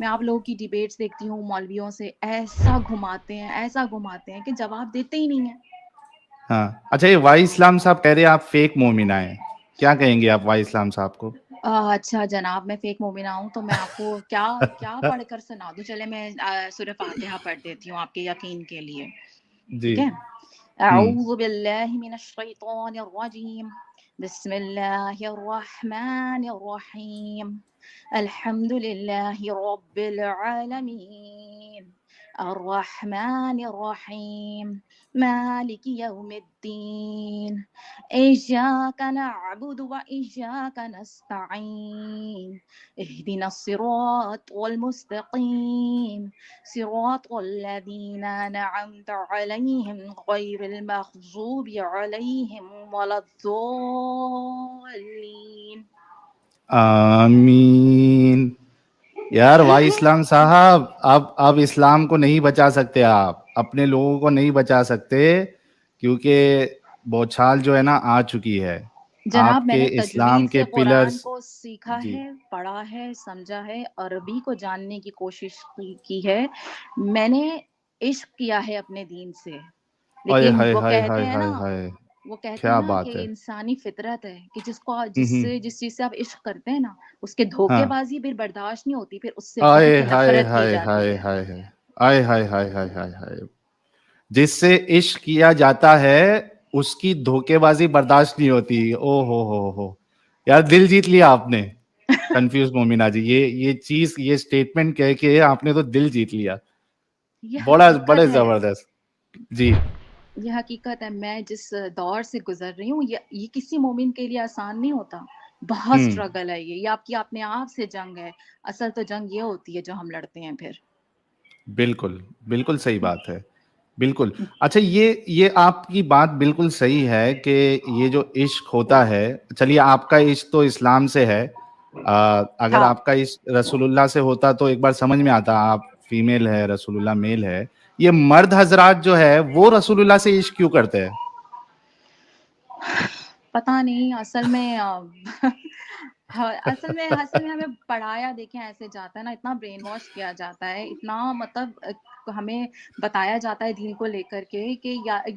मैं आप लोगों की डिबेट्स देखती हूँ मौलवियों से, ऐसा घुमाते हैं कि जवाब देते ही नहीं है। हाँ, अच्छा, ये वाई इस्लाम साहब कह रहे हैं आप फेक मोमिना हैं, क्या कहेंगे आप वाई इस्लाम साहब को? अच्छा जनाब, मैं फेक मोमिना हूँ तो मैं आपको क्या क्या पढ़कर सुना दूँ? चले मैं सूरह फातिहा पढ़ देती हूँ आपके यकीन के लिए, जी। ठीक है? हम्म। अऊज़ु बिल्लाहि मिनश शैतानिर रजीम, बिस्मिल्लाहिर रहमानिर रहीम, अल्हम्दुलिल्लाहि रब्बिल आलमीन, अर्रहमानिर रहीम, मालिकि यौमिद्दीन, इय्याका नअबुदु व इय्याका नस्तईन, इहदिनस सिरातल मुस्तकीम, सिरातल लज़ीना अनअमत अलैहिम गैरिल मग़ज़ूबि अलैहिम वलद्दॉल्लीन। आमीन। यार वाई इस्लाम साहब, अब इस्लाम को नहीं बचा सकते, आप अपने लोगों को नहीं बचा सकते, क्योंकि बौछार जो है ना आ चुकी है। जनाब, आपके मैंने इस्लाम तजवीद के से कुरान पिलर्स। को सीखा जी। है, पढ़ा है, समझा है, अरबी को जानने की कोशिश की है। मैंने इश्क किया है अपने दीन से। ओए लेकिन हाय वो हाय कहते हाय हैं हाय ना, हाय, वो कहते हैं क्या ना कि बात है। इंसानी फितरत है कि हम्म। जिस चीज से आप इश्क करते हैं ना, उसके हाँ। धोखेबाजी फिर बर्दाश्त नहीं होती, फिर उससे आए बहुत हाय नफरत की हाय जाती हाय है। हाय हाय, आए हाय हाय हाय हाय हाय, जिससे इश्क किया जाता है उसकी धोखेबाजी बर्दाश्त नहीं होती। ओ हो, यार दिल जीत लिया आपने। कंफ्यूज मोमिना जी, ये चीज, ये स्टेटमेंट कह के आपने तो दिल जीत लिया। ये बड़ा बड़े हकीकत है। जबरदस्त। जी। ये हकीकत है। मैं जिस दौर से गुजर रही हूँ, ये किसी मोमिन के लिए आसान नहीं होता। बहुत हम्म। स्ट्रगल है ये आपकी अपने आप से जंग है। असल तो जंग ये होती है जो हम लड़ते हैं फिर। बिल्कुल, बिल्कुल सही बात है। बिल्कुल। अच्छा, ये आपकी बात बिल्कुल सही है कि ये जो इश्क होता है, चलिए आपका इश्क तो इस्लाम से है। अगर हाँ, आपका इश्क रसूलुल्लाह से होता तो एक बार समझ में आता, आप फीमेल है, रसूलुल्लाह मेल है। ये मर्द हजरात जो है वो रसूलुल्लाह से इश्क क्यों करते हैं? पता नहीं असल में हाँ, असल में हमें पढ़ाया देखें ऐसे जाता है ना, इतना ब्रेन वॉश किया जाता है, इतना मतलब हमें बताया जाता है दीन को लेकर के कि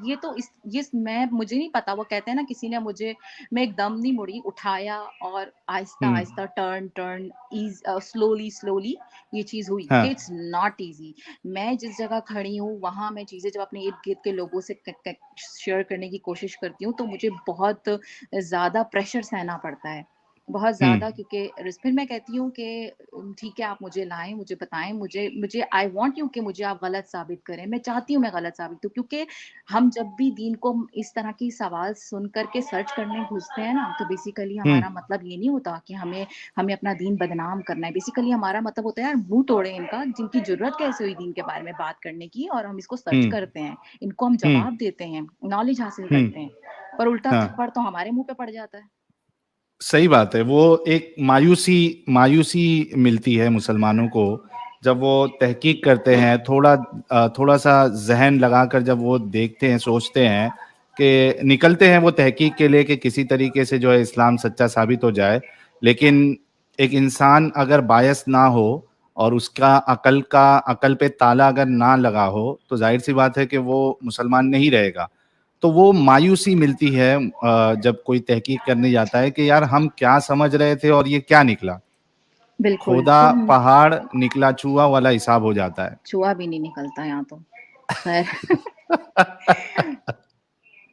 ये तो ये मैं मुझे नहीं पता। वो कहते हैं ना, किसी ने मुझे, मैं एकदम नहीं मुड़ी, उठाया और आहिस्ता हम्म। आहिस्ता टर्न स्लोली स्लोली ये चीज हुई कि हाँ। It's not easy. मैं जिस जगह खड़ी हूँ वहां मैं चीजें जब अपने इर्द गिर्द के लोगों से शेयर करने की कोशिश करती हूँ तो मुझे बहुत ज़्यादा प्रेशर सहना पड़ता है, बहुत ज़्यादा। हम्म। क्योंकि फिर मैं कहती हूँ कि ठीक है, आप मुझे लाएँ, मुझे बताएँ, मुझे मुझे आई वांट यू कि मुझे आप गलत साबित करें। मैं चाहती हूँ मैं गलत साबित हूँ, क्योंकि हम जब भी दीन को इस तरह की सवाल सुन कर के सर्च करने घुसते हैं ना, तो बेसिकली हम्म। हमारा मतलब ये नहीं होता कि हमें हमें अपना दीन बदनाम करना है। बेसिकली हमारा मतलब होता है, यार मुँह तोड़े इनका, जिनकी ज़रूरत कैसे हुई दीन के बारे में बात करने की, और हम इसको सर्च हम्म। करते हैं, इनको हम हम्म। जवाब देते हैं, नॉलेज हासिल हम्म। करते हैं। पर उल्टा हाँ, थप्पड़ तो हमारे मुँह पे पड़ जाता है। सही बात है। वो एक मायूसी मायूसी मिलती है मुसलमानों को जब वो तहकीक करते हैं, थोड़ा सा जहन लगाकर जब वो देखते हैं, सोचते हैं कि निकलते हैं वो तहकीक के लिए कि किसी तरीके से जो है इस्लाम सच्चा साबित हो जाए। लेकिन एक इंसान अगर बायस ना हो और उसका अकल पे ताला अगर ना लगा हो, तो जाहिर सी बात है कि वो मुसलमान नहीं रहेगा। तो वो मायूसी मिलती है जब कोई तहकीक करने जाता है कि यार हम क्या समझ रहे थे और ये क्या निकला। बिल्कुल, खोदा तो पहाड़ निकला चूहा वाला हिसाब हो जाता है। चूहा भी नहीं निकलता यहाँ तो। खैर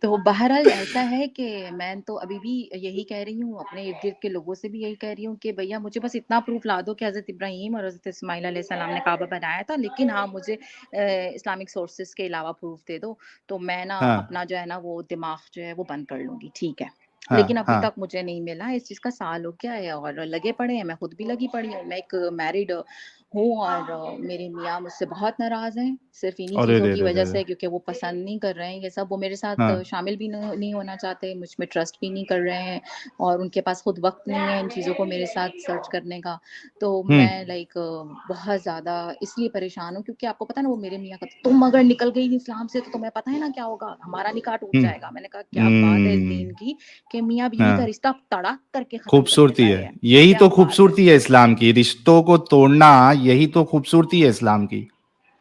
तो बहरहाल ऐसा है कि मैं तो अभी भी यही कह रही हूँ, अपने इर्द-गिर्द के लोगों से भी यही कह रही हूँ कि भैया मुझे बस इतना प्रूफ़ ला दो कि हज़रत इब्राहीम और हज़रत इस्माइल अलैहिस्सलाम ने काबा बनाया था, लेकिन हाँ, मुझे इस्लामिक सोर्सेज़ के अलावा प्रूफ़ दे दो, तो मैं ना हाँ। अपना जो है ना वो दिमाग जो है वो बंद कर लूँगी, ठीक है। लेकिन हाँ। अभी हाँ। तक मुझे नहीं मिला, इस चीज़ का साल हो गया है और लगे पड़े हैं, मैं खुद भी लगी पड़ी हूँ। मैं एक मैरिड हूँ और मेरे मियाँ मुझसे बहुत नाराज़ हैं, सिर्फ़ इन्हीं अरे चीज़ों रे की रे वज़ह रे। से, क्योंकि वो पसंद नहीं कर रहे हैं ये सब। वो मेरे साथ हाँ। शामिल भी नहीं होना चाहते, मुझ में ट्रस्ट भी नहीं कर रहे हैं और उनके पास खुद वक़्त नहीं है इन चीज़ों को मेरे साथ सर्च करने का। तो मैं हम्म। लाइक बहुत ज़्यादा इसलिए परेशान हूँ, क्योंकि आपको पता है ना, वो मेरे मियाँ का, तुम अगर निकल गई इस्लाम से तो तुम्हें पता है ना क्या होगा? हमारा निकाह टूट हम्म। जाएगा। मैंने कहा क्या बात है इस हम्म। दीन की कि मियाँ-बीवी का हाँ, रिश्ता तड़ाक करके ख़त्म कर खूबसूरती देता है, है। यही क्या तो बात है! खूबसूरती है इस्लाम की, रिश्तों को तोड़ना। यही तो खूबसूरती है इस्लाम की,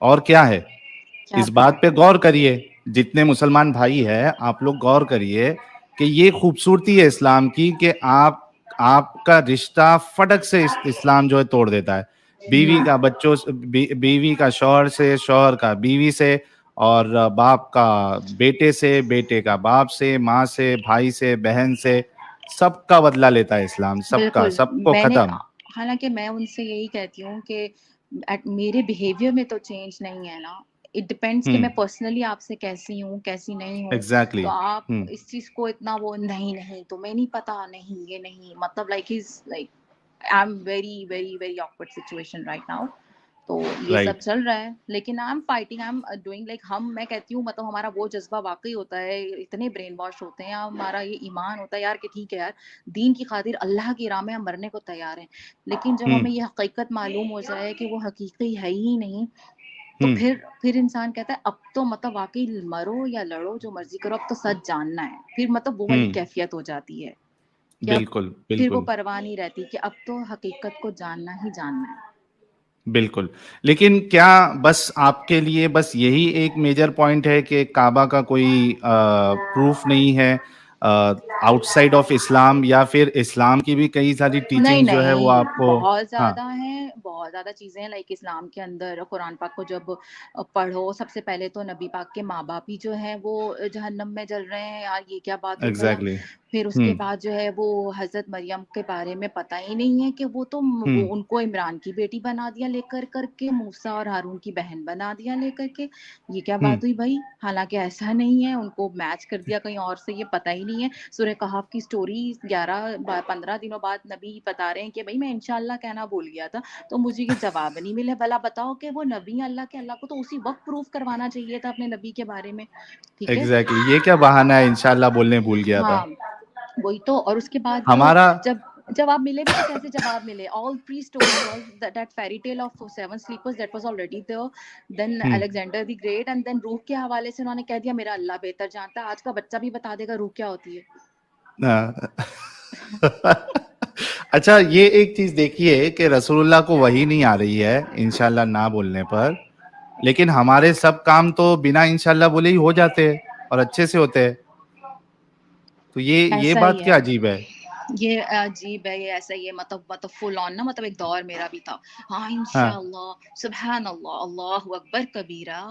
और क्या है। क्या इस बात बात पे है। गौर करिए, जितने मुसलमान भाई हैं आप लोग गौर करिए कि ये खूबसूरती है इस्लाम की कि आपका रिश्ता फटक से इस्लाम जो है तोड़ देता है। बीवी का बच्चों से, बीवी का शौहर से, शौहर का बीवी से, और बाप का बेटे से, बेटे का बाप से, माँ से, भाई से, बहन से, सबका बदला लेता है इस्लाम, सबका, बिल्कुल, सबको मैंने खत्म। हालाँकि मैं उनसे यही कहती हूँ कि मेरे बिहेवियर में तो चेंज नहीं है ना। इट डिपेंड्स कि मैं हम्म। पर्सनली आपसे कैसी हूँ, कैसी नहीं हूँ। एग्जैक्टली। तो आप हम्म। इस चीज़ को इतना वो नहीं, नहीं तुम्हें नहीं पता, नहीं ये नहीं मतलब like he is like I am very, very, very awkward situation right now. तो ये सब राइट। चल रहा है, लेकिन I am fighting, I am doing like मैं कहती हूँ मतलब हमारा वो जज़्बा वाक़ई होता है, इतने ब्रेन वॉश होते हैं, हमारा ये ईमान होता है यार कि ठीक है यार, दीन की खातिर अल्लाह की राह में हम मरने को तैयार हैं। लेकिन जब हम्म। हमें ये हकीकत मालूम हो जाए कि वो हकीकत है ही नहीं, तो हम्म। फिर इंसान कहता है अब तो मतलब वाक़ई मरो या लड़ो जो मर्ज़ी करो, अब तो सच जानना है। फिर मतलब वो वाली हम्म। कैफ़ियत हो जाती है कि अब बिल्कुल फिर वो बिल्कुल। परवाह नहीं रहती कि अब तो हकीकत को जानना ही जानना है। बिल्कुल। लेकिन क्या बस आपके लिए बस यही एक मेजर पॉइंट है कि काबा का कोई प्रूफ नहीं है आउटसाइड ऑफ इस्लाम, या फिर इस्लाम की भी कई सारी नहीं, टीचिंग जो है वो नहीं, आपको। बहुत हाँ। ज़्यादा हैं, बहुत ज़्यादा चीज़ें हैं लाइक इस्लाम के अंदर कुरान पाक को जब पढ़ो, सबसे पहले तो नबी पाक के माँ-बाप ही जो हैं वो जहन्नम में जल रहे हैं, यार ये क्या बात हुई भला? एग्जैक्टली। फिर उसके हम्म। बाद जो है वो हज़रत मरियम के बारे में पता ही नहीं है कि वो तो वो हम्म। उनको इमरान की बेटी बना दिया लेकर कर के, मूसा और हारून की बहन बना दिया लेकर के, ये क्या हम्म। बात हुई भई? हालाँकि ऐसा नहीं है, उनको मैच कर दिया कहीं और से, ये पता ही नहीं है। सूरह कहफ की स्टोरी 15 दिनों बाद नबी बता रहे हैं कि भई मैं इंशाअल्लाह कहना भूल गया था, तो मुझे ये जवाब नहीं मिले। भला बताओ कि वो नबी हैं अल्लाह के, अल्लाह को तो उसी वक़्त प्रूफ़ करवाना चाहिए था अपने नबी के बारे में, ठीक है? एग्जैक्टली, ये क्या बहाना है, इंशाल्लाह बोलने भूल गया था। हाँ, वही तो और उसके बाद हमारा। जब जवाब मिले भी तो कैसे जवाब मिले? All 3 stories all that fairy tale of 7 sleepers that was already there, then hmm. Alexander the great and then रूह के हवाले से उन्होंने कह दिया मेरा अल्लाह बेहतर जानता है। आज का बच्चा भी बता देगा रूह क्या होती है। हाँ। अच्छा, ये एक चीज देखिए कि रसूलुल्लाह को वही नहीं आ रही है इंशाल्लाह ना बोलने पर, लेकिन हमारे सब काम तो बिना इंशाल्लाह बोले ही हो जाते हैं और अच्छे से होते हैं। तो ये ऐसा ही बात है। क्या अजीब है। ये अजीब है, ये ऐसा ही है मतलब फुल ऑन ना मतलब एक दौर मेरा भी था। हाँ, हाँ। इंशाअल्लाह, सुभान अल्लाह, अल्लाहु अकबर कबीरा,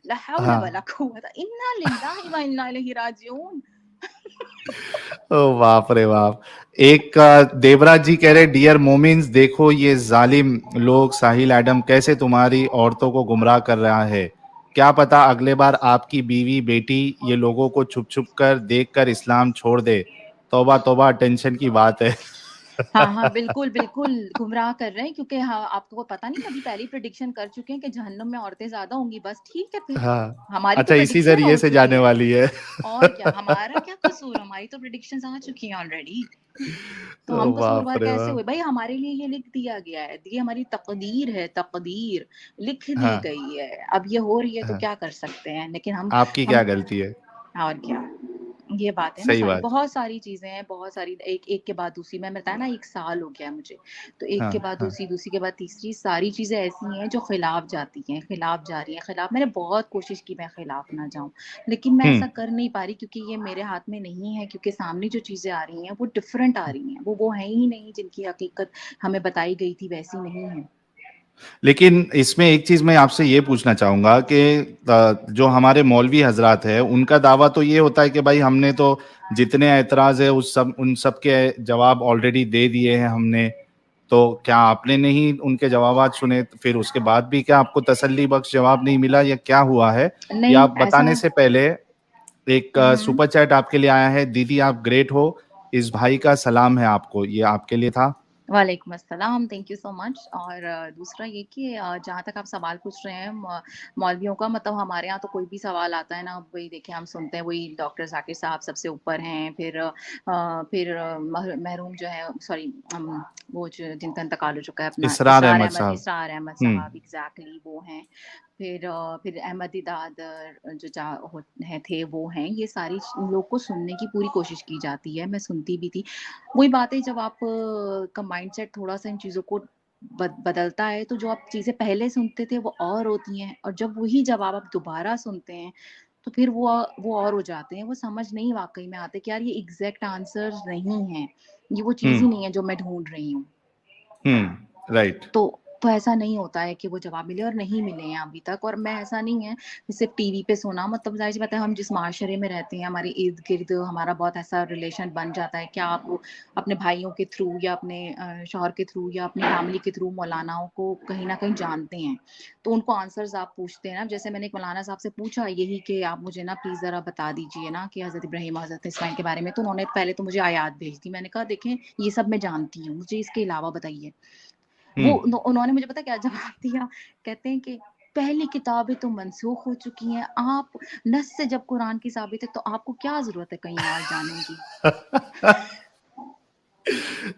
ला हौला वला हाँ। कुव्वता इन्ना लिल्लाहि व इन्ना इलैहि राजिऊन। ओ बाप रे बाप। एक देवराज जी कह रहे, डियर मोमिन्स, देखो ये जालिम लोग साहिल एडम कैसे तुम्हारी औरतों को गुमराह कर रहा है। क्या पता अगले बार आपकी बीवी बेटी ये लोगों को छुप छुप कर देख कर इस्लाम छोड़ दे। तौबा तौबा, टेंशन की बात है। हाँ, हाँ, बिल्कुल, बिल्कुल, गुमराह कर रहे हैं क्योंकि हाँ, आपको पता नहीं नबी पहले ही प्रेडिक्शन कर चुके हैं कि जहन्नम में औरतें ज़्यादा होंगी, बस ठीक है फिर। हाँ। हमारी तो अच्छा, इसी प्रेडिक्शन हो जरिए से चुकी जाने है। वाली है। और क्या, हमारा क्या कसूर? हमारी तो प्रेडिक्शंस आ चुकी हैं ऑलरेडी। तो ओ हम बाप कसूरवार रे कैसे हुए? बाप। भाई हमारे लिए ये लिख दिया गया है, ये हमारी तकदीर है, तकदीर लिख दी हाँ। गई है। अब ये हो रही है तो हाँ। क्या कर सकते हैं? लेकिन आपकी क्या हम गलती है। और क्या। ये बात है ना सही सारी, बात। बहुत सारी चीज़ें हैं, बहुत सारी एक एक के बाद दूसरी मैंने बताया ना 1 साल हो गया है मुझे। तो एक हाँ। के बाद हाँ। दूसरी, दूसरी के बाद तीसरी, सारी चीज़ें ऐसी हैं जो खिलाफ जाती हैं, खिलाफ जा रही हैं, खिलाफ मैंने बहुत कोशिश की मैं खिलाफ ना जाऊँ, लेकिन मैं हम्म। ऐसा कर नहीं पा रही क्योंकि ये मेरे हाथ में नहीं है क्योंकि सामने जो चीज़ें आ रही हैं वो डिफरेंट आ रही हैं। वो हैं ही नहीं जिनकी हकीकत हमें बताई गई थी वैसी नहीं है। लेकिन इसमें एक चीज मैं आपसे ये पूछना चाहूंगा कि जो हमारे मौलवी हजरात है उनका दावा तो ये होता है कि भाई हमने तो जितने एतराज है उन सब के जवाब ऑलरेडी दे दिए हैं हमने। तो क्या आपने नहीं उनके जवाबात सुने, तो फिर उसके बाद भी क्या आपको तसल्ली बख्श जवाब नहीं मिला, या क्या हुआ है। या नहीं आप ऐसा बताने से पहले एक हुँ, हुँ। सुपर चैट आपके लिए आया है, दीदी आप ग्रेट हो, इस भाई का सलाम है आपको, ये आपके लिए था। वालेकुम अस्सलाम, थैंक यू सो मच और दूसरा ये कि जहाँ तक आप सवाल पूछ रहे हैं मौलवियों का मतलब हमारे यहाँ तो कोई भी सवाल आता है ना, वही देखिए हम सुनते हैं वही डॉक्टर ज़ाकिर साहब सबसे ऊपर हैं, फिर मरहूम जो है सॉरी वो जो जिनका इंतकाल हो चुका है अपना इसरार अहमद साहब। इसरार अहमद हम्म। साहब एग्ज़ैक्टली वो हैं। फिर अहमद दिदाद जो जा हो हैं थे वो हैं, ये सारी लोग को सुनने की पूरी कोशिश की जाती है, मैं सुनती भी थी। वही बात है जब आप का माइंडसेट थोड़ा-सा इन चीज़ों को बदलता है तो जो आप चीजें पहले सुनते थे वो और होती हैं, और जब वही जवाब आप दोबारा सुनते हैं तो फिर वो और हो जाते हैं, वो समझ नहीं वाकई में आते कि यार ये एग्जैक्ट आंसर नहीं है, ये वो चीज ही हम्म। नहीं है जो मैं ढूंढ रही हूँ। राइट। तो ऐसा नहीं होता है कि वो जवाब मिले, और नहीं मिले हैं अभी तक। और मैं ऐसा नहीं है कि सिर्फ टीवी पे सुना, मतलब जाहिर सी बात है हम जिस माशरे में रहते हैं, हमारे इर्द गिर्द हमारा बहुत ऐसा रिलेशन बन जाता है कि आप अपने भाइयों के थ्रू या अपने शौहर के थ्रू या अपनी फैमिली के थ्रू मौलानाओं को कहीं ना कहीं जानते हैं, तो उनको आंसर्स आप पूछते हैं ना। जैसे मैंने एक मौलाना साहब से पूछा यही कि आप मुझे ना प्लीज जरा बता दीजिए ना कि हजरत इब्राहिम हजरत इस्माइल के बारे में, तो उन्होंने पहले तो मुझे आयात भेज दी। मैंने कहा देखें ये सब मैं जानती हूँ, मुझे इसके अलावा बताइए। वो हम्म। उन्होंने मुझे पता क्या जवाब दिया, कहते हैं कि पहली किताबें तो मनसूख हो चुकी हैं, आप नस से जब कुरान की साबित है तो आपको क्या जरूरत है कहीं और जाने की।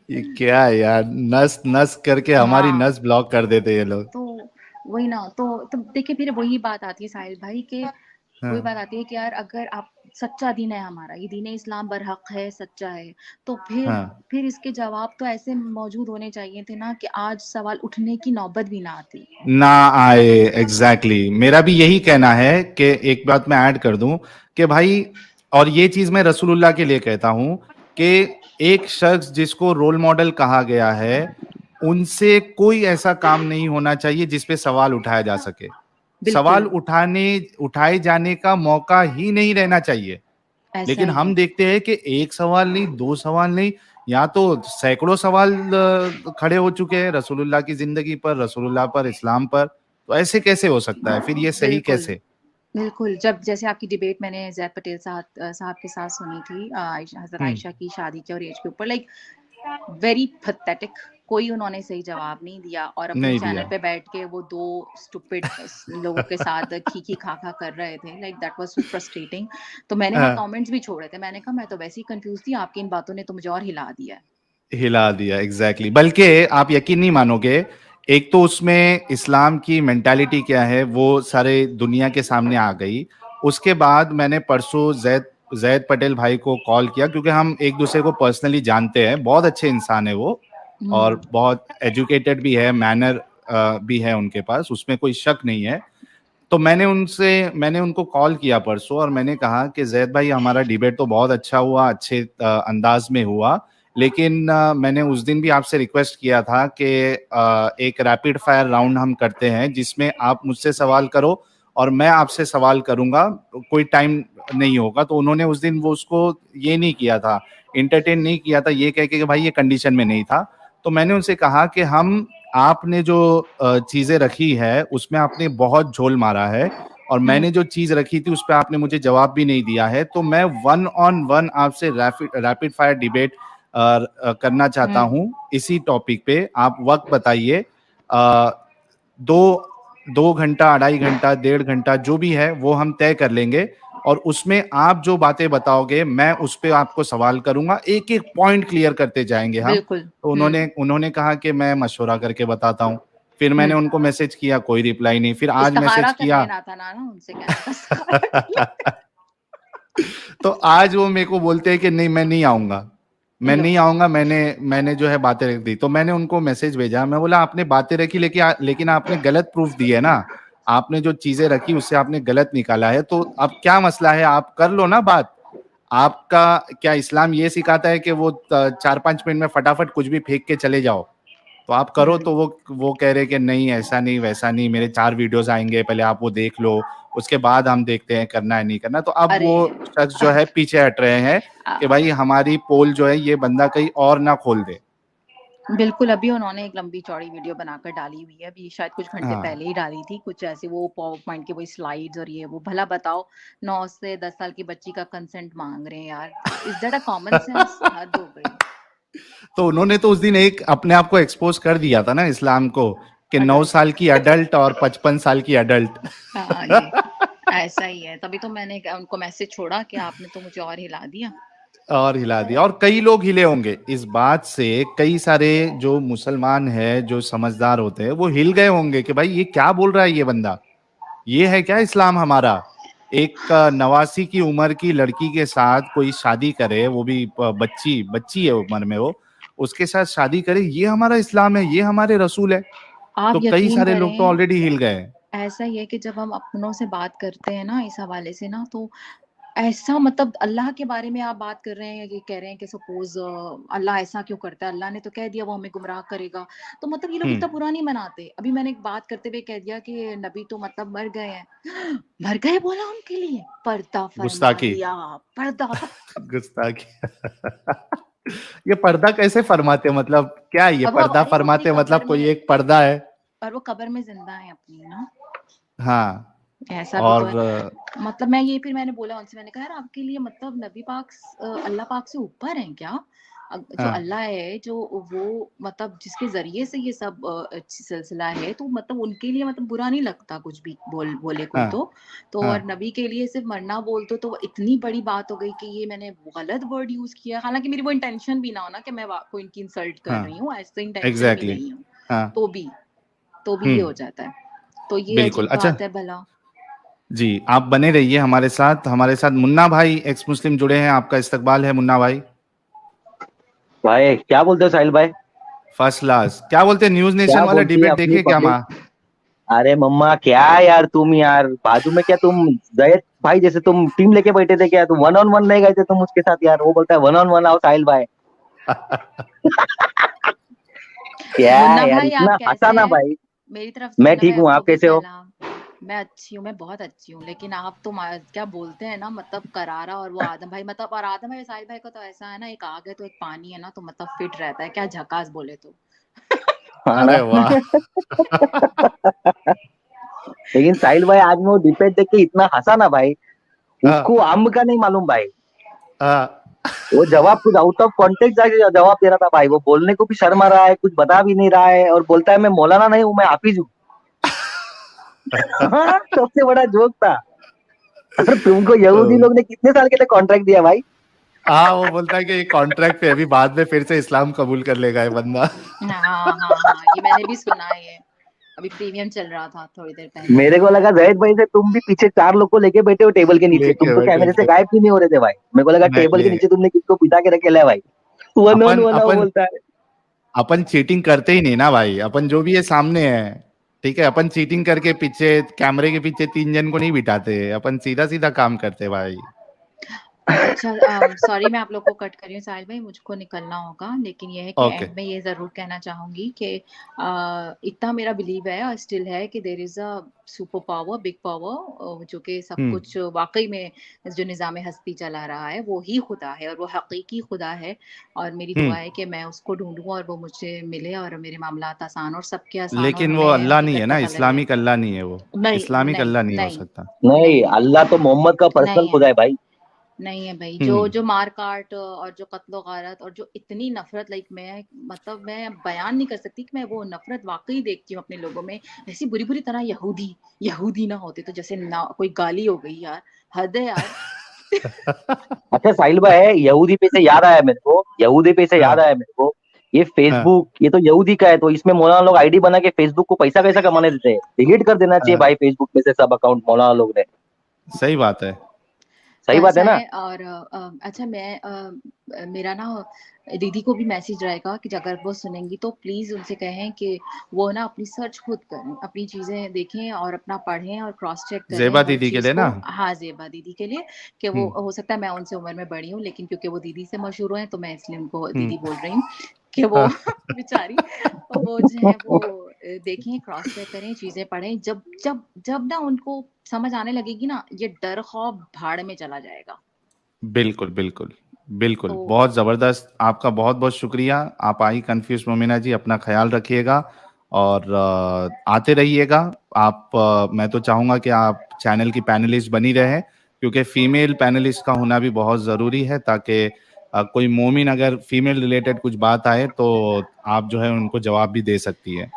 ये क्या है यार, नस नस करके हमारी हाँ, नस ब्लॉक कर देते ये लोग। तो वही ना, तो देखिए फिर वही बात आती है साहिल भाई के, वही बात हाँ। आती है कि यार अगर आप सच्चा दीन है हमारा, ये दीन इस्लाम बरहक है, सच्चा है, तो फिर हाँ। फिर इसके जवाब तो ऐसे मौजूद होने चाहिए थे ना कि आज सवाल उठने की नौबत भी ना आती। ना आए, एग्जैक्टली exactly। मेरा भी यही कहना है कि एक बात मैं ऐड कर दूं कि भाई, और ये चीज मैं रसूलुल्लाह के लिए कहता हूं कि एक शख्स जिसको रोल मॉडल कहा गया है, उनसे कोई ऐसा काम नहीं होना चाहिए जिसपे सवाल उठाया जा सके। सवाल बिल्कुल उठाए जाने का मौका ही नहीं रहना चाहिए। ऐसा लेकिन ही हम है। देखते हैं कि एक सवाल नहीं, दो सवाल नहीं, यहाँ तो सैकड़ों सवाल खड़े हो चुके हैं रसूलुल्लाह की जिंदगी पर, रसूलुल्लाह पर, इस्लाम पर। तो ऐसे कैसे हो सकता है, फिर ये सही बिल्कुल कैसे? बिल्कुल, जब जैसे आपकी डिबेट मैंने ज़ैद पटेल साहब के साथ सुनी थी, हज़रत हम्म। आयशा की शादी के और एज के ऊपर, लाइक वेरी पैथेटिक, कोई उन्होंने सही जवाब नहीं दिया, और अपने नहीं चैनल दिया। पे बैठ के वो 2 स्टूपिड लोगों के साथ खी-खी खा-खा कर रहे थे, like that was so frustrating. तो मैंने वहाँ हाँ, कमेंट्स भी छोड़े थे, मैंने कहा मैं तो वैसे ही कन्फ्यूज़ थी, आपकी इन बातों ने तो मुझे और हिला दिया है। हिला दिया, एग्जैक्टली exactly। बल्कि आप यकीन नहीं मानोगे, एक तो उसमें इस्लाम की मेंटालिटी क्या है वो सारे दुनिया के सामने आ गई। उसके बाद मैंने परसों जैद जैद पटेल भाई को कॉल किया, क्योंकि हम एक दूसरे को पर्सनली जानते हैं, बहुत अच्छे इंसान है वो, हुँ, और बहुत एजुकेटेड भी है, मैनर भी है उनके पास, उसमें कोई शक नहीं है। तो मैंने उनको कॉल किया परसों, और मैंने कहा कि जैद भाई, हमारा डिबेट तो बहुत अच्छा हुआ, अच्छे अंदाज में हुआ, लेकिन मैंने उस दिन भी आपसे रिक्वेस्ट किया था कि एक रैपिड फायर राउंड हम करते हैं जिसमें आप मुझसे सवाल करो और मैं आपसे सवाल करूंगा, कोई टाइम नहीं होगा। तो उन्होंने उस दिन वो उसको ये नहीं किया था, इंटरटेन नहीं किया था, ये कह के कि भाई ये कंडीशन में नहीं था। तो मैंने उनसे कहा कि हम, आपने जो चीजें रखी है उसमें आपने बहुत झोल मारा है, और हुँ, मैंने जो चीज रखी थी उस पर आपने मुझे जवाब भी नहीं दिया है, तो मैं वन ऑन वन आपसे रैपिड रैपिड फायर डिबेट करना चाहता हुँ, हूं इसी टॉपिक पे। आप वक्त बताइए, अ, दो 2 घंटा, 2.5 घंटा, 1.5 घंटा, जो भी है वो हम तय कर लेंगे, और उसमें आप जो बातें बताओगे मैं उस पर आपको सवाल करूंगा, एक एक पॉइंट क्लियर करते जाएंगे हम। बिल्कुल, तो हुँ, उन्होंने उन्होंने कहा कि मैं मशवरा करके बताता हूँ। फिर मैंने हुँ। उनको मैसेज किया, कोई रिप्लाई नहीं, फिर आज इस्तिखारा मैसेज कर किया। लेना था ना उनसे, कहना था इस्तिखारा कर ले। तो आज वो मेरे को बोलते हैं कि नहीं, मैं नहीं आऊंगा, मैं लो, नहीं आऊंगा, मैंने मैंने जो है बातें रख दी। तो मैंने उनको मैसेज भेजा, मैं बोला आपने बातें रखी, लेकिन आपने गलत प्रूफ दिए ना, आपने जो चीजें रखी उससे आपने गलत निकाला है, तो अब क्या मसला है, आप कर लो ना बात। आपका क्या इस्लाम ये सिखाता है कि वो 4-5 मिनट में फटाफट कुछ भी फेंक के चले जाओ? तो आप करो। हुँ। तो वो कह रहे कि नहीं, ऐसा नहीं, वैसा नहीं, मेरे 4 वीडियोस आएंगे, पहले आप वो देख लो, उसके बाद हम देखते हैं करना है नहीं करना। तो अब अरे! वो शख्स जो है पीछे हट रहे हैं कि अ, भाई हमारी पोल जो है ये बंदा कहीं और ना खोल दे। बिल्कुल, अभी उन्होंने एक लंबी-चौड़ी वीडियो बनाकर डाली हुई है, अभी शायद कुछ घंटे हाँ। पहले ही डाली थी, कुछ ऐसे वो पावर पॉइंट की वही स्लाइड्स और ये वो। भला बताओ, 9 से 10 साल की बच्ची का कंसेंट माँग रहे हैं यार, is that a common sense? हद हो गई। तो उन्होंने तो उस दिन एक अपने आप को एक्सपोज कर दिया था ना इस्लाम को, कि 9 साल अडल्ट। की अडल्ट और 55 साल की अडल्ट। हाँ जी, ऐसा ही है, तभी तो मैंने उनको मैसेज छोड़ा कि आपने तो मुझे और हिला दिया। और हिला दिया, और कई लोग हिले होंगे इस बात से, कई सारे जो मुसलमान है, जो समझदार होते हैं, वो हिल गए होंगे कि भाई ये क्या बोल रहा है ये बंदा, ये है क्या इस्लाम हमारा? एक 89 की उम्र की लड़की के साथ कोई शादी करे, वो भी बच्ची बच्ची है उम्र में वो, उसके साथ शादी करे, ये हमारा इस्लाम है, ये हमारे रसूल है। आप तो कई यकीन सारे लोग तो करें, ऑलरेडी हिल गए हैं। ऐसा ही है कि जब हम अपनों से बात करते हैं ना इस हवाले से ना, तो ऐसा मतलब अल्लाह के बारे में आप बात कर रहे हैं, ये कह रहे हैं कि सपोज अल्लाह ऐसा क्यों करता है, अल्लाह ने तो कह दिया वो हमें गुमराह करेगा, तो मतलब ये लोग इतना हम्म। बुरा नहीं मनाते। अभी मैंने एक बात करते हुए कह दिया कि नबी तो मतलब मर गए हैं। मर गए बोला उनके लिए, पर्दा फरमा गुस्ताखी। दिया, पर्दा तो। गुस्ताखी। ये पर्दा कैसे फरमाते, मतलब क्या है ये अब वो पर्दा अरे वो अपनी फरमाते, कब्र मतलब कोई में, एक पर्दा है? और वो कब्र में जिंदा है अपनी ना, हाँ। ऐसा भी तो और है। मतलब मैं ये, फिर मैंने बोला उनसे, मैंने कहा यार आपके लिए मतलब नबी पाक अल्लाह पाक से ऊपर हैं क्या? जो हाँ अल्लाह है, जो वो मतलब जिसके जरिए से ये सब सिलसिला है, तो मतलब उनके लिए मतलब बुरा नहीं लगता कुछ भी बोले कोई हाँ तो हाँ और नबी के लिए सिर्फ मरना बोल तो वो इतनी बड़ी बात हो गई कि ये मैंने गलत वर्ड यूज किया। हालांकि मेरी वो इंटेंशन भी ना हो ना कि मैं कोई इनकी इंसल्ट कर हाँ। रही हूँ, ऐसे इंटेंशन भी एग्जैक्टली। नहीं हो, हाँ। तो भी तो भी ये हो हम्म। जाता है। तो ये बिल्कुल। अजीब अच्छा बात है भला। जी, आप बने रहिए हमारे साथ। हमारे साथ मुन्ना भाई एक्स मुस्लिम जुड़े हैं, आपका इस्तकबाल है मुन्ना भाई। भाई क्या बोलते हो साहिल भाई? First class. क्या बोलते हैं, न्यूज नेशन क्या वाला बोलती है डिबेट अपनी देखे क्या पब्लिक? माँ? अरे मम्मा क्या यार, तुम यार बाजू में क्या तुम जयद भाई जैसे तुम टीम लेके बैठे थे क्या? तुम वन ऑन वन नहीं गए थे तुम उसके साथ यार? वो बोलता है वन ऑन वन आओ साहिल भाई। क्या मुन्ना यार भाई आप इतना हंसा कैसे ना हैं? भाई। मेरी तरफ से मैं मुन्ना भाई ठीक हूँ, आपको आप भी कैसे हो? सलाम। मैं अच्छी हूँ, मैं बहुत अच्छी हूँ, लेकिन आप तो क्या बोलते हैं ना, मतलब करारा, और वो आदम भाई मतलब, और आदम भाई साहिल भाई का तो ऐसा है ना, एक आग है तो एक पानी है ना, तो मतलब फिट रहता है, क्या झकास बोले तो। हाँ ना। अरे वाह। लेकिन साहिल भाई आज मैं वो डिबेट देख के इतना हंसा ना भाई। उसको हाँ अम्ब का नहीं मालूम भाई। हाँ। वो जवाब कुछ आउट ऑफ कॉन्टेक्स्ट जाके जवाब दे रहा था भाई। वो बोलने को भी शर्म आ रहा है, कुछ बता भी नहीं रहा है, और बोलता है मैं मौलाना नहीं हूँ, मैं हाफिज हूँ। हाँ, सबसे बड़ा जोक था। और तुमको यहूदी लोग ने कितने साल के लिए कॉन्ट्रैक्ट दिया भाई? हाँ, वो बोलता है कि ये कॉन्ट्रैक्ट पे अभी बाद में फिर से इस्लाम कबूल कर लेगा ये बंदा। हाँ हाँ हाँ, ये मैंने भी सुना है ये। अभी प्रीमियम चल रहा था थोड़ी देर पहले। मेरे को लगा जैद भाई से तुम भी पीछे 4 लोग को लेके बैठे हो टेबल के नीचे, तुम लेके तो बैठे कैमरे से थे। गायब क्यों नहीं हो रहे थे भाई? मेरे को लगा टेबल के नहीं, नीचे तुमने किसको बिठा के रखे है भाई। वन ऑन अपन वन आओ अपन बोलता है। अपन चीटिंग करते ही नहीं ना भाई, अपन जो भी है सामने है। ठीक है, अपन चीटिंग करके पीछे कैमरे के पीछे 3 जन को नहीं बिठाते, अपन सीधा सीधा काम करते भाई। अच्छा, सॉरी मैं आप लोग को कट कर रही हूँ साहिल भाई, मुझको निकलना होगा, लेकिन ये है कि ओके। एंड में ये ज़रूर कहना चाहूँगी कि इतना मेरा बिलीव है और स्टिल है कि there is a super power, big power, जो कि सब हम्म। कुछ वाकई में जो निज़ाम हस्ती चला रहा है वो ही खुदा है, और वो हकीकी खुदा है। और मेरी दुआ हम्म। है कि मैं उसको ढूंढूं और वो मुझे मिले और मेरे मामलात आसान और सबके आसान, और लेकिन वो हमें अल्लाह नहीं है हकीकत ना, पता लगे। इस्लामिक अल्लाह नहीं है वो। नहीं इस्लामिक नहीं अल्लाह नहीं हो नहीं सकता। नहीं, नहीं अल्लाह तो मोहम्मद का पर्सनल नहीं है, खुदा है भाई। नहीं है भाई। जो हम्म। जो मार काट और जो कत्लो गारत और जो इतनी नफरत, लाइक मैं मतलब मैं बयान नहीं कर सकती कि मैं वो नफरत वाकई देखती हूँ अपने लोगों में। ऐसी बुरी बुरी तरह यहूदी, यहूदी ना होते तो जैसे ना कोई गाली हो गई यार, हद है यार। अच्छा साहिल भाई, यहूदी पे से याद आया मेरे को, यहूदी पे से याद हाँ आया मेरे को। ये हाँ फेसबुक, ये तो यहूदी का है, तो इसमें मौलाना लोग आईडी बना के फेसबुक को पैसा कैसा कमाने देते हैं? डिलीट कर देना चाहिए हाँ। भाई फेसबुक में से सब अकाउंट मौलाना लोग ने। सही बात है। तो सही बात ऐसा है ना? है। और अच्छा मैं मेरा ना दीदी को भी मैसेज रहेगा कि अगर वो सुनेंगी तो प्लीज उनसे कहें कि वो ना अपनी सर्च खुद करें, अपनी चीजें देखें और अपना पढ़ें और क्रॉस चेक करें जेबा हर दीदी के चीज लिए को। ना। हाँ, जेबा दीदी के लिए, कि वो हम्म। हो सकता है मैं उनसे उम्र में बड़ी हूँ, लेकिन क्योंकि वो दीदी से मशहूर हैं तो मैं इसलिए उनको हम्म। दीदी बोल रही हूँ कि वो हाँ। बेचारी, वो जो है वो देखें, क्रॉस चेक करें, चीजें पढ़ें। जब जब जब ना उनको समझ आने लगेगी ना, ये डर खौफ भाड़ में चला जाएगा। बिल्कुल बिल्कुल। बिल्कुल, तो बहुत ज़बरदस्त। आपका बहुत बहुत शुक्रिया। आप आई कंफ्यूज मोमिना जी, अपना ख्याल रखिएगा और आते रहिएगा। आप मैं तो चाहूँगा कि आप चैनल की पैनलिस्ट बनी रहे, क्योंकि फीमेल पैनलिस्ट का होना भी बहुत ज़रूरी है, ताकि कोई मोमिन अगर फीमेल रिलेटेड कुछ बात आए तो आप जो है उनको जवाब भी दे सकती है।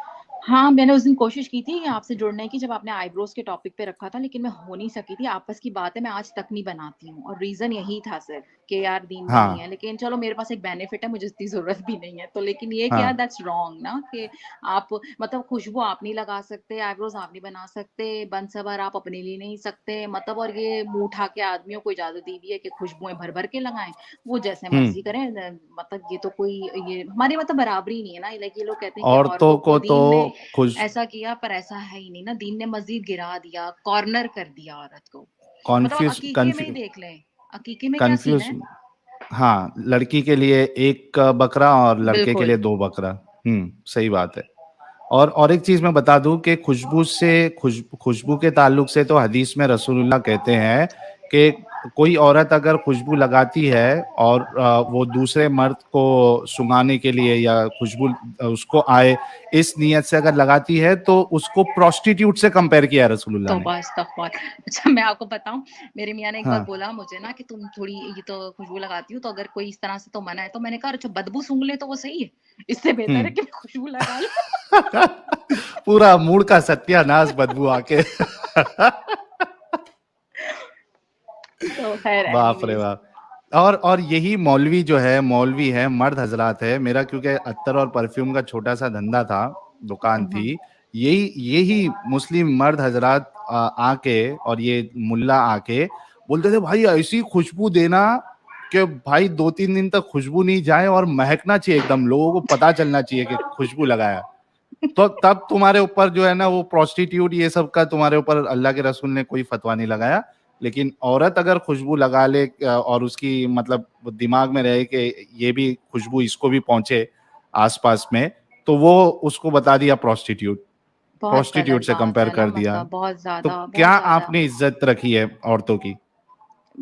हाँ, मैंने उस दिन कोशिश की थी आपसे जुड़ने की, जब आपने आईब्रोज के टॉपिक पे रखा था, लेकिन मैं हो नहीं सकी थी। आपस की बात है, मैं आज तक नहीं बनाती हूँ, और रीजन यही था सिर्फ। कि यार दीन में हाँ नहीं है, लेकिन चलो मेरे पास एक बेनिफिट है, मुझे इतनी जरूरत भी नहीं है, तो लेकिन ये हाँ क्या दैट्स रॉन्ग ना, कि आप मतलब खुशबू आप नहीं लगा सकते, आईब्रोज आप नहीं बना सकते, बन सवर आप अपने लिए नहीं सकते, मतलब और ये मुंह उठा के आदमियों को इजाजत दी हुई है कि खुशबुएं भर भर के लगाएं, वो जैसे मर्जी करें। मतलब ये तो कोई ये हमारी मतलब बराबरी नहीं है ना, लाइक ये लोग कहते हैं कि औरतों औरतों को को तो दीन ने खुश ऐसा किया, पर ऐसा है ही नहीं ना, दीन ने मस्जिद गिरा दिया, कॉर्नर कर दिया औरत को। मतलब आप कॉन्फ्यूज अकीके में ही देख लें, अकीके में क्या सीन कंफ्यूज है। हाँ, लड़की के लिए एक बकरा और लड़के के बिल्कुल लिए 2 बकरा। सही बात है। और एक चीज मैं बता दूं कि खुशबू के ताल्लुक से तो हदीस में रसूलुल्लाह कहते हैं कि कोई औरत अगर खुशबू लगाती है और वो दूसरे मर्द को सुंघाने के लिए या खुशबू उसको आए इस नियत से अगर लगाती है तो उसको प्रोस्टिट्यूट से कंपेयर किया रसूलुल्लाह ने। तौबा इस्तगफार। अच्छा मैं आपको बताऊं, मेरे मियाँ ने एक बार हाँ बोला मुझे ना कि तुम थोड़ी ये तो खुशबू लगाती हो, तो अगर कोई इस तरह से तो मना है, तो मैंने कहा अच्छा बदबू सूंघ ले तो वो सही है, इससे बेहतर है हम्म कि मैं खुशबू लगा लूं। पूरा मूड का सत्यानाश बदबू आके तो खैर बाप रे एनीवेज। बाप। और यही मौलवी है, मर्द हजरात है मेरा, क्योंकि अत्तर और परफ्यूम का छोटा सा धंधा था, दुकान थी। यही यही मुस्लिम मर्द हजरात आके और ये मुल्ला आके बोलते थे भाई ऐसी खुशबू देना कि भाई 2-3 दिन तक खुशबू नहीं जाए और महकना चाहिए एकदम, लोगों को पता चलना चाहिए कि खुशबू लगाया। तो तब तुम्हारे ऊपर जो है ना वो प्रोस्टिट्यूट ये सब का तुम्हारे ऊपर अल्लाह के रसूल ने कोई फतवा नहीं लगाया। लेकिन औरत अगर खुशबू लगा ले और उसकी मतलब दिमाग में रहे कि ये भी खुशबू इसको भी पहुंचे आसपास में, तो वो उसको बता दिया प्रोस्टिट्यूट, बहुत प्रोस्टिट्यूट गलत से बात कंपेयर है ना, कर दिया। मतलब बहुत तो ज्यादा क्या बहुत ज्यादा। आपने इज्जत रखी है औरतों की?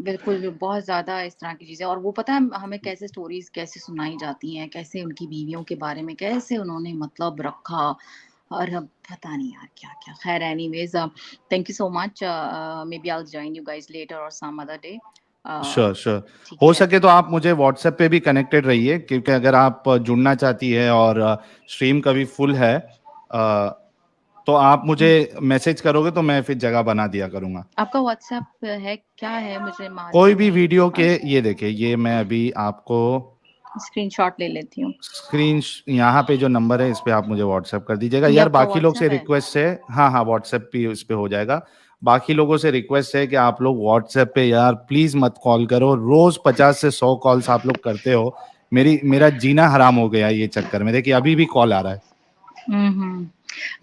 बिल्कुल, बहुत ज़्यादा इस तरह की चीज़ें, और वो पता है हमें कैसे स्टोरीज़ कैसे सुनाई जाती हैं, कैसे उनकी बीवियों के बारे में कैसे उन्होंने मतलब रखा, और अब पता नहीं यार क्या-क्या। ख़ैर anyways thank you so much, may be I will join you guys later or some other day. Sure sure. ठीक हो है। सके तो आप मुझे व्हाट्सएप पे भी कनेक्टेड रहिए, क्योंकि अगर आप जुड़ना चाहती है और स्ट्रीम कभी फुल है तो आप मुझे मैसेज करोगे तो मैं फिर जगह बना दिया करूंगा। आपका व्हाट्सएप है क्या है? मुझे कोई मालूम भी नहीं है वीडियो मेरे के, पास। ये देखिए ये मैं अभी आपको स्क्रीनशॉट ले लेती हूँ। स्क्रीन यहाँ पे जो नंबर है इस पे आप मुझे व्हाट्सएप कर दीजिएगा ये यार। आपका बाकी लोग से व्हाट्सएप है? रिक्वेस्ट है, हाँ हाँ व्हाट्सएप भी इस पे हो जाएगा। बाकी लोगों से रिक्वेस्ट है कि आप लोग व्हाट्सएप पे यार प्लीज मत कॉल करो, रोज 50 से 100 कॉल्स आप लोग करते हो, मेरा जीना हराम हो गया ये चक्कर में। देखिए अभी भी कॉल आ रहा है। हम्म।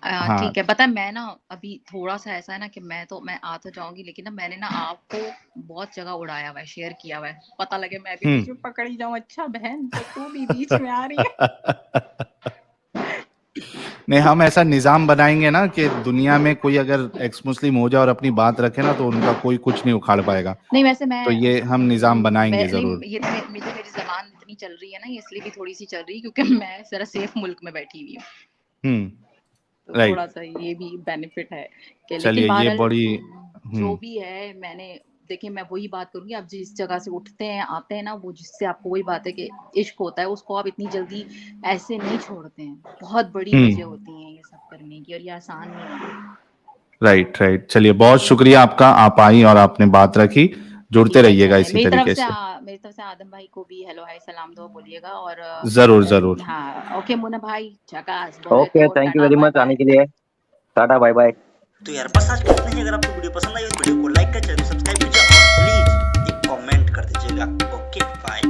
हाँ ठीक है, पता है मैं ना अभी थोड़ा सा ऐसा है ना कि मैं आ तो जाऊंगी, लेकिन ना मैंने ना आपको बहुत जगह उड़ाया हुआ है, शेयर किया हुआ है, पता लगे मैं भी बीच हम्म में पकड़ी जाऊं। अच्छा बहन तो तू भी बीच में आ रही है। नहीं, हम ऐसा निजाम बनाएंगे ना कि दुनिया में कोई अगर एक्स मुस्लिम हो जाए और अपनी बात रखे ना तो उनका कोई कुछ नहीं उखाड़ पाएगा। नहीं वैसे तो ये हम निजाम बनाएंगे जरूर। नहीं, ये तो मेरी जबान इतनी चल रही है ना, ये इसलिए भी थोड़ी सी चल रही है क्योंकि मैं जरा सेफ मुल्क में बैठी हुई हूँ, तो थोड़ा राइट। सा ये भी बेनिफिट है कि, लेकिन चलिए ये बहरहाल बड़ी जो भी है मैंने देखिए, मैं वही बात करूंगी, आप जिस जगह से उठते हैं आते हैं ना, वो जिससे आपको वही बात है कि इश्क होता है, उसको आप इतनी जल्दी ऐसे नहीं छोड़ते हैं, बहुत बड़ी वजह होती है ये सब करने की, और ये आसान नहीं है। Right right. चलिए बहुत शुक्रिया आपका, आप आई और आपने बात रखी। जुड़ते ठीक है, रहिएगा चले इसी तरीके से। मेरी तरफ से आदम भाई को भी हेलो हाय सलाम दो बोलिएगा, और जरूर जरूर। हाँ ओके मुन्ना भाई, झकास बोले ओके, तो thank you tata very bye much आने बाय। के लिए। Tata bye bye. तो यार बस आज कितना ही, अगर आपको वीडियो पसंद आई तो वीडियो को लाइक कर, चैनल सब्सक्राइब कीजिए और प्लीज एक कमेंट कर दीजिएगा। Okay bye.